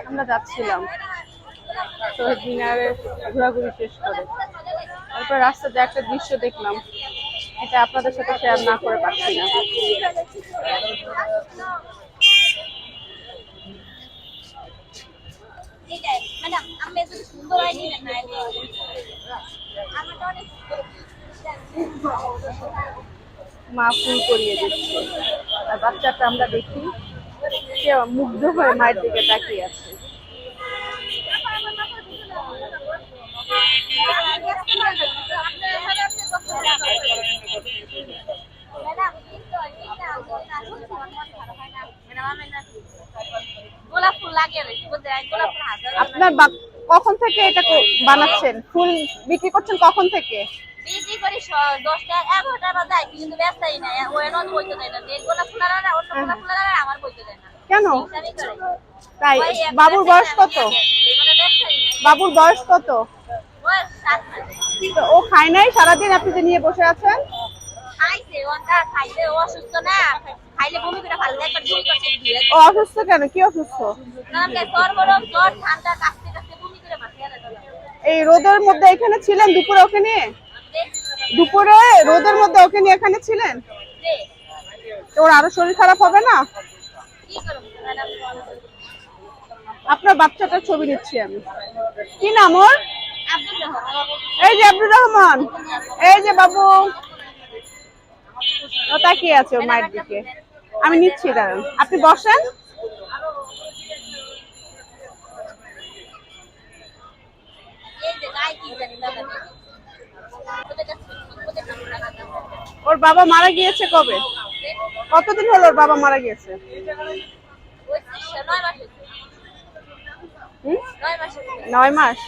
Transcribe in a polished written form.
আমরা যাচ্ছিলাম শহীদ মিনারে ঘোরাঘুরি শেষ করে। তারপর রাস্তাতে একটা দৃশ্য দেখলাম, এটা আপনাদের সাথে শেয়ার না করে পারছি না। মা ফুল করিয়ে দিচ্ছে আর বাচ্চাটা আমরা দেখি সে মুগ্ধ হয়ে মায়ের দিকে তাকিয়ে আছে। আপনার কখন থেকে এটা বানাচ্ছেন? ফুল বিক্রি করছেন কখন থেকে? বিক্রি করি 10টা 11টা বাজে, কিন্তু ব্যস্তাই না। ওই নন বইতে দেয় না, এই গোলাপ ফুল আর অন্য গোলাপ ফুল আর আমার বইতে দেয় না। কেন? তাই? বাবুর বয়স কত? বাবুর বয়স কত? বয়স 7 মাস। তো ও খায় নাই সারাদিন, আপনি যে নিয়ে বসে আছেন? খাইছে, ওটা খাইছে। ও অসুস্থ না, খাইলে বমি করে ভালো একবার বমি করছে। ও অসুস্থ কেন? কি অসুস্থ? না জ্বর, গরম জ্বর, ঠান্ডা, কাশতে কাশতে বমি করে মাথা ব্যথা। এই রোদের মধ্যে এখানে ছিলেন দুপুরে ওকে নিয়ে? দুপুরে রোদের মধ্যে ওকে নিয়ে এখানে ছিলেন? ওর আরো শরীর খারাপ হবে না? আপনার বাচ্চাটার ছবি নিচ্ছি আমি। কি নাম ওর? এই যে আব্দুর রহমান। এই যে বাবু, ও তাকিয়ে আছে ওর মায়ের দিকে। আমি নিচ্ছি, দাঁড়ান, আপনি বসেন। ওর বাবা মারা গিয়েছে কবে? কতদিন হলো ওর বাবা মারা গিয়েছে? 9 মাস।